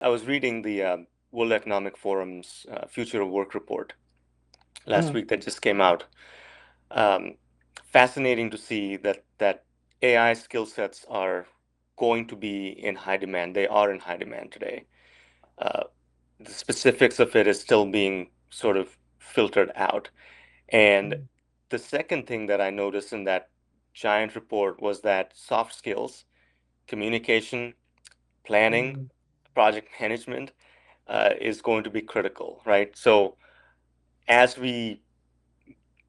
I was reading the World Economic Forum's Future of Work report last Mm, week that just came out. Um, Fascinating to see that AI skill sets are going to be in high demand. They are in high demand today. Uh, the specifics of it is still being sort of filtered out. And mm, the second thing that I noticed in that giant report was that soft skills, communication, planning, mm, project management is going to be critical, right? So as we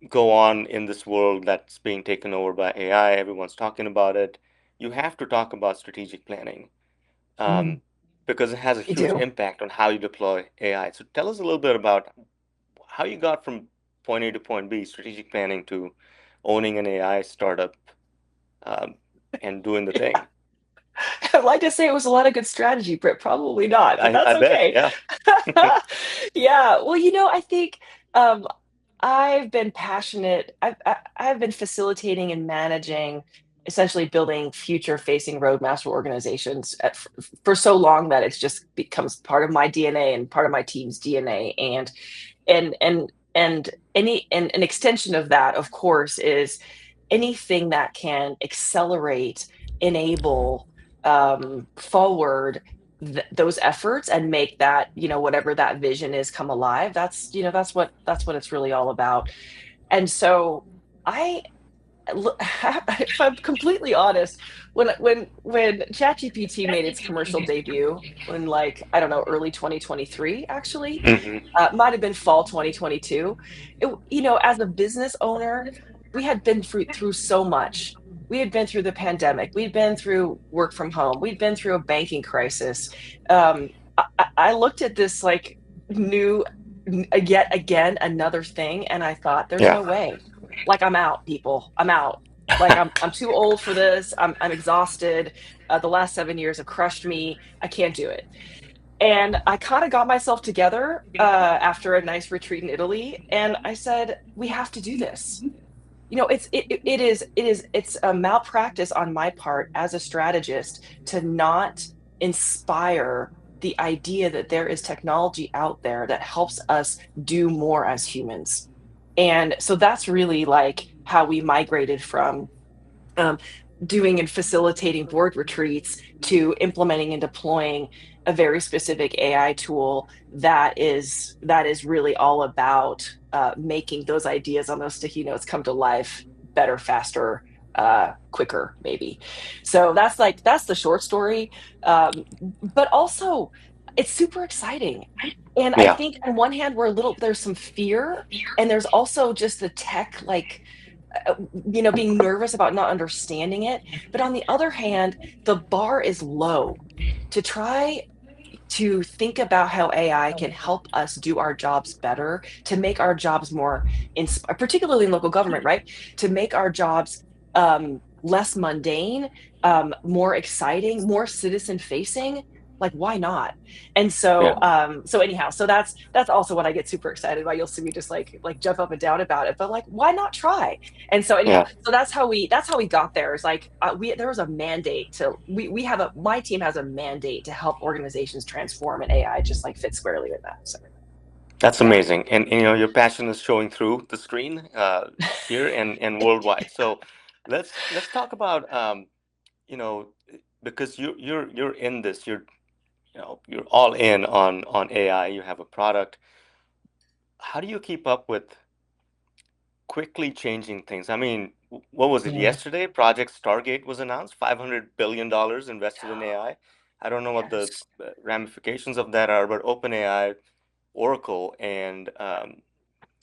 go on in this world that's being taken over by AI, everyone's talking about it. You have to talk about strategic planning um, mm. because it has a You huge do? impact on how you deploy AI. So tell us a little bit about how you got from point A to point B, strategic planning, to owning an AI startup um, and doing the thing. I'd like to say it was a lot of good strategy, but probably not, but that's I bet, okay. yeah. Yeah, well, I think um, I've been passionate. I've been facilitating and managing, essentially building future-facing roadmaps for organizations for so long that it's just becomes part of my DNA and part of my team's DNA. And an extension of that, of course, is anything that can accelerate, enable, forward those efforts and make that, whatever that vision is, come alive. That's what it's really all about. And so I if I'm completely honest, when ChatGPT made its commercial debut, when, like, I don't know, early 2023, actually, Hmm. might have been fall 2022. As a business owner, we had been through so much. We had been through the pandemic. We'd been through work from home. We'd been through a banking crisis. Um, I looked at this like new, yet again, another thing, and I thought, there's Yeah. no way. Like, I'm out, people. I'm out. Like, I'm too old for this. I'm exhausted. The last 7 years have crushed me. I can't do it. And I kind of got myself together after a nice retreat in Italy, and I said, we have to do this. It's a malpractice on my part as a strategist to not inspire the idea that there is technology out there that helps us do more as humans. And so that's really like how we migrated from um, doing and facilitating board retreats to implementing and deploying a very specific AI tool that is really all about making those ideas on those sticky notes come to life better, faster, quicker, maybe. So that's the short story. But also, it's super exciting. And I Yeah. think on one hand, there's some fear, and there's also just the tech, like, being nervous about not understanding it. But on the other hand, the bar is low to try to think about how AI can help us do our jobs better, to make our jobs more, particularly in local government, right? To make our jobs less mundane, more exciting, more citizen facing. Like, why not? And so, Yeah. anyhow, so that's also what I get super excited about. You'll see me just like jump up and down about it, but like, why not try? And so, anyhow, Yeah. so that's how we got there. Is like, there was a mandate to we have a my team has a mandate to help organizations transform, and AI just like fits squarely with that. So That's yeah. amazing. And your passion is showing through the screen here and worldwide. So let's talk about you know, because you're in this, you're all in on AI. You have a product. How do you keep up with quickly changing things? I mean, what was it Yeah. yesterday? Project Stargate was announced, $500 billion invested in AI. I don't know what the Yes. ramifications of that are, but OpenAI, Oracle, and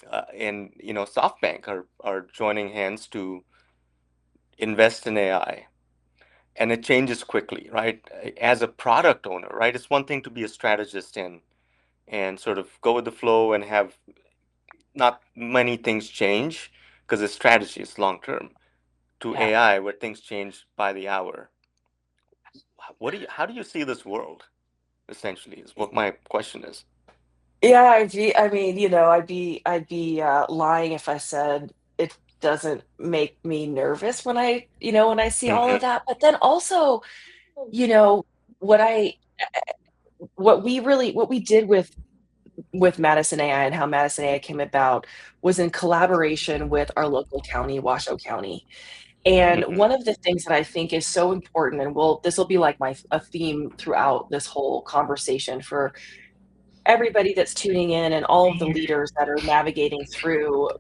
SoftBank are joining hands to invest in AI, and it changes quickly, right? As a product owner, right? It's one thing to be a strategist and sort of go with the flow and have not many things change because the strategy is long term. To Yeah. AI, where things change by the hour. How do you see this world? Essentially, is what my question is. Yeah, I mean, I'd be lying if I said it doesn't make me nervous when I see all of Hmm. that. But then also, you know, what I what we did with Madison AI and how Madison AI came about was in collaboration with our local county, Washoe County. And Hmm. one of the things that I think is so important, and this will be like a theme throughout this whole conversation for everybody that's tuning in and all of the leaders that are navigating through,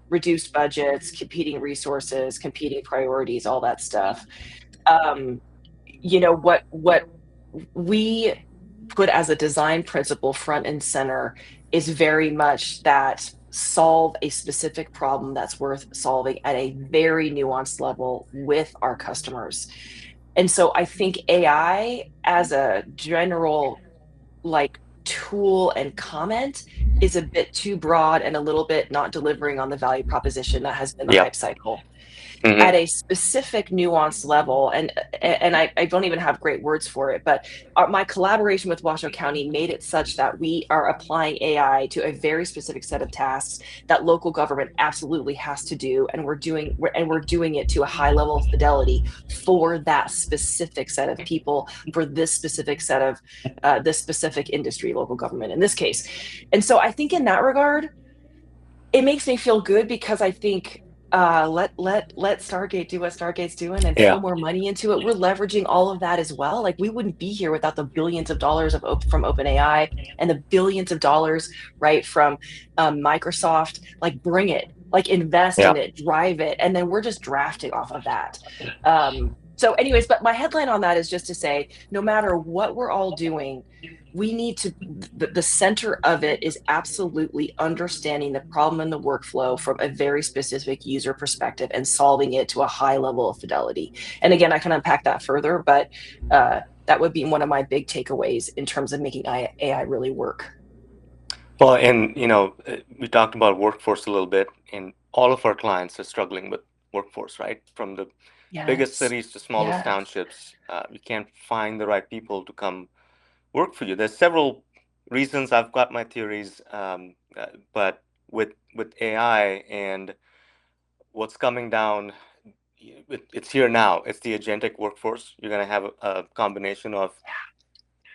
reduced budgets, competing resources, competing priorities, all that stuff. Um, what we put as a design principle front and center is very much that solve a specific problem that's worth solving at a very nuanced level with our customers. And so I think AI as a general like tool and comment is a bit too broad and a little bit not delivering on the value proposition that has been the hype Yep. cycle Hmm. at a specific nuanced level. And I don't even have great words for it, but my collaboration with Washoe County made it such that we are applying AI to a very specific set of tasks that local government absolutely has to do, and we're doing it to a high level of fidelity for that specific set of people, for this specific set of this specific industry, local government in this case. And so I think in that regard, it makes me feel good because I think let Stargate do what Stargate's doing and throw Yeah. more money into it. We're leveraging all of that as well. Like we wouldn't be here without the billions of dollars from OpenAI and the billions of dollars right from Microsoft. Like bring it, like invest Yeah. in it, drive it, and then we're just drafting off of that. So, anyways, but my headline on that is just to say, no matter what we're all doing, we need to the center of it is absolutely understanding the problem and the workflow from a very specific user perspective and solving it to a high level of fidelity. And again, I can unpack that further, but that would be one of my big takeaways in terms of making AI really work. Well, and we talked about workforce a little bit, and all of our clients are struggling with workforce, right? From the biggest Yes. cities to smallest Yes. townships, you can't find the right people to come work for you. There's several reasons. I've got my theories, but with AI and what's coming down, it's here now. It's the agentic workforce. You're going to have a combination of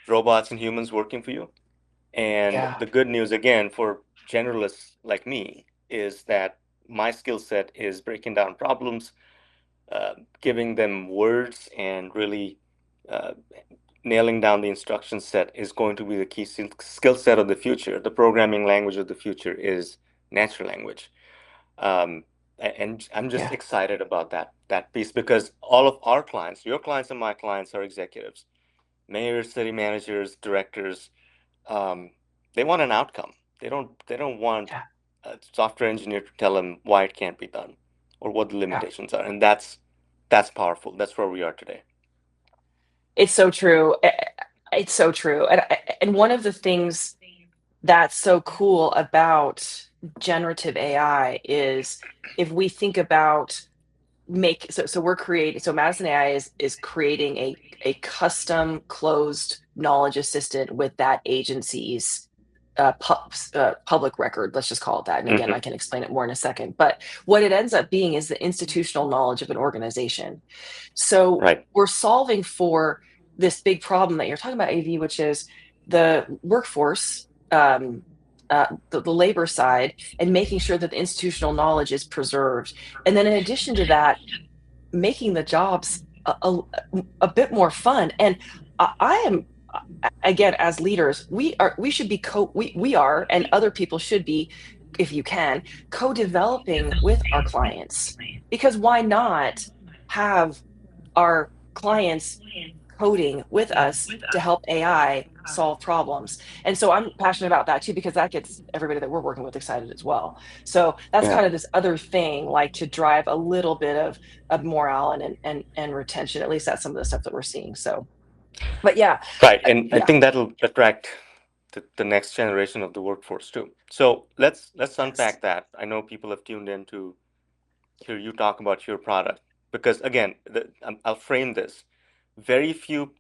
robots and humans working for you. And Yeah. the good news, again, for generalists like me, is that my skill set is breaking down problems, giving them words, and really uh, nailing down the instruction set is going to be the key skill set of the future. The programming language of the future is natural language. Um, and I'm just Yeah. excited about that piece because all of our clients, your clients and my clients, are executives, mayors, city managers, directors. Um, they want an outcome. They don't want Yeah. a software engineer to tell them why it can't be done or what the Yeah. limitations are. And that's powerful. That's where we are today. It's so true. It's so true. And one of the things that's so cool about generative AI is if we think about we're creating so Madison AI is creating a custom closed knowledge assistant with that agency's public record, let's just call it that. And again, I Hmm. can explain it more in a second. But what it ends up being is the institutional knowledge of an organization. So Right. we're solving for this big problem that you're talking about, AV, which is the workforce, the labor side, and making sure that the institutional knowledge is preserved. And then in addition to that, making the jobs a bit more fun. And I am again as leaders, we should be we are and other people should be, if you can, co-developing with our clients, because why not have our clients coding with us to help AI solve problems. And so I'm passionate about that too, because that gets everybody that we're working with excited as well. So that's Yeah. kind of this other thing, like to drive a little bit of morale and retention. At least that's some of the stuff that we're seeing. So, but yeah, Right. And I yeah, think that'll attract the next generation of the workforce too. So let's yes, unpack that. I know people have tuned in to hear you talk about your product because again, I'll frame this. Very few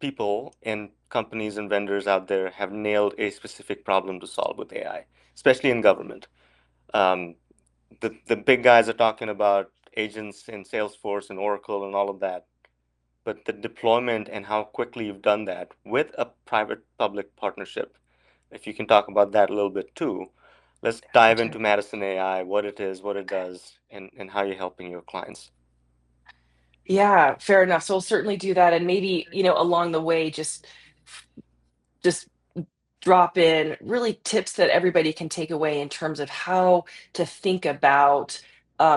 people and companies and vendors out there have nailed a specific problem to solve with AI, especially in government. Um, the big guys are talking about agents in Salesforce and Oracle and all of that. but the deployment and how quickly you've done that with a private-public partnership. If you can talk about that a little bit too. Let's Happy dive to. into Madison AI, what it is, what it does, and how you're helping your clients. Yeah, fair enough. So we'll certainly do that. And maybe, along the way, just drop in really tips that everybody can take away in terms of how to think about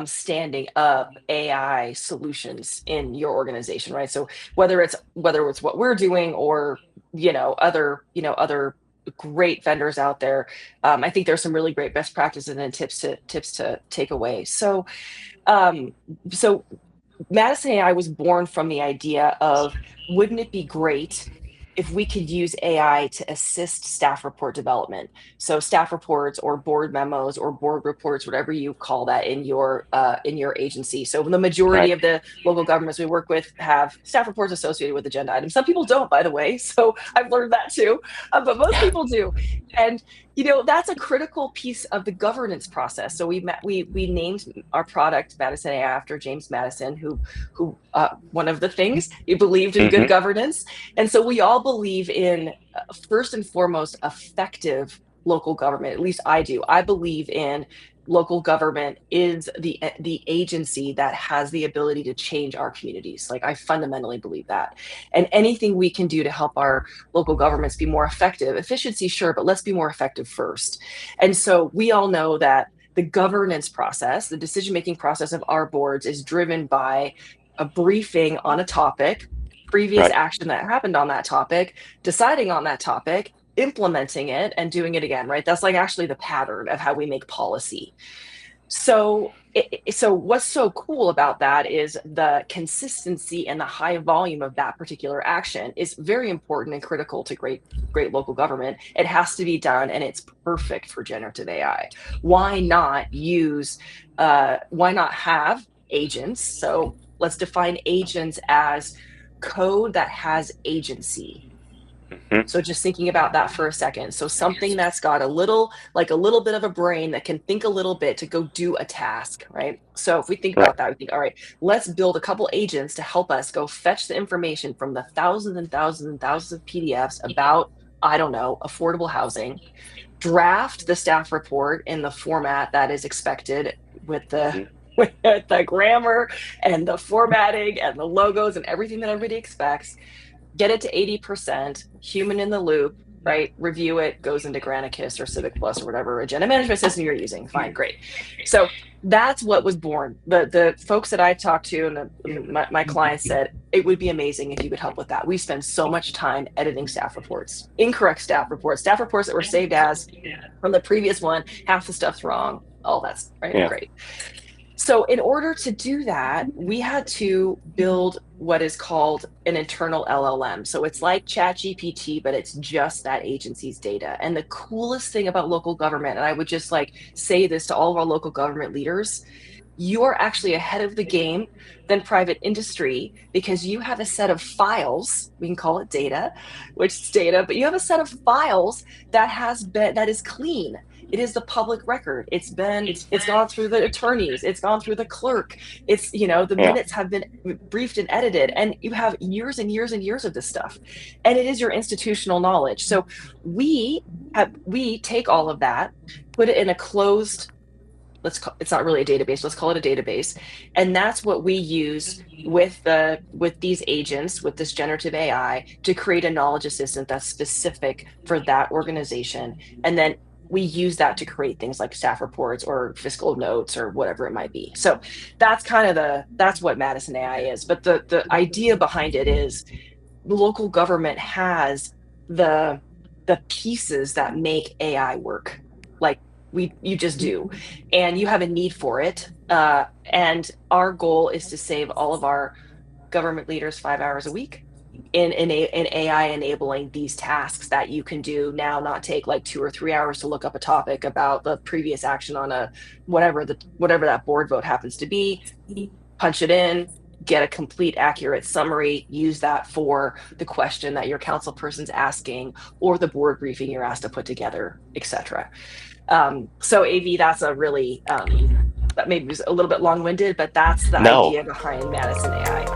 standing up AI solutions in your organization, right? So whether it's what we're doing or other great vendors out there, I think there's some really great best practices and tips to take away. Um, so Madison AI was born from the idea of, wouldn't it be great if we could use AI to assist staff report development? So staff reports or board memos or board reports, whatever you call that in your agency. So the majority Right. of the local governments we work with have staff reports associated with agenda items. Some people don't, by the way. So I've learned that too, but most people do. And that's a critical piece of the governance process. So we named our product Madison AI after James Madison, who one of the things he believed in good Mm-hmm. governance. And so we all believe in first and foremost effective local government. At least I do. I believe in local government is the agency that has the ability to change our communities. Like, I fundamentally believe that. And anything we can do to help our local governments be more effective, efficiency, sure, but let's be more effective first. And so we all know that the governance process, the decision making process of our boards, is driven by a briefing on a topic, previous Right. action that happened on that topic, deciding on that topic, implementing it, and doing it again, right? That's like actually the pattern of how we make policy. So what's so cool about that is the consistency and the high volume of that particular action is very important and critical to great local government. It has to be done, and it's perfect for generative AI. Why not have agents? So let's define agents as code that has agency. Mm-hmm. So just thinking about that for a second. So something that's got a little bit of a brain that can think a little bit to go do a task, right? So if we think Right. about that, we think, all right, let's build a couple agents to help us go fetch the information from the thousands and thousands and thousands of PDFs about, I don't know, affordable housing, draft the staff report in the format that is expected with the Mm-hmm. with the grammar and the formatting and the logos and everything that everybody expects, get it to 80%, human in the loop, right? Review it, goes into Granicus or Civic Plus or whatever agenda management system you're using. Fine, great. So that's what was born. The folks that I talked to and my clients said, it would be amazing if you could help with that. We spend so much time editing staff reports, incorrect staff reports that were saved as from the previous one, half the stuff's wrong. All that's right, Yeah. great. So in order to do that, we had to build what is called an internal LLM. So it's like ChatGPT, but it's just that agency's data. And the coolest thing about local government, and I would just like say this to all of our local government leaders, you are actually ahead of the game than private industry, because you have a set of files, we can call it data, which is data, but you have a set of files that is clean. It is the public record. It's gone through the attorneys, it's gone through the clerk, the Yeah. minutes have been briefed and edited, and you have years and years and years of this stuff, and it is your institutional knowledge. So we take all of that, put it in a closed, it's not really a database, let's call it a database, and that's what we use with these agents, with this generative AI, to create a knowledge assistant that's specific for that organization. And then we use that to create things like staff reports or fiscal notes or whatever it might be. So that's what Madison AI is. But the idea behind it is local government has the the pieces that make AI work. Like, you just do, and you have a need for it. And our goal is to save all of our government leaders 5 hours a week in AI, enabling these tasks that you can do now, not take like 2 or 3 hours to look up a topic about the previous action on a whatever that board vote happens to be. Punch it in, get a complete, accurate summary, use that for the question that your council person's asking or the board briefing you're asked to put together, etc. So AV, that's a really that maybe was a little bit long-winded, but that's the No. idea behind Madison AI.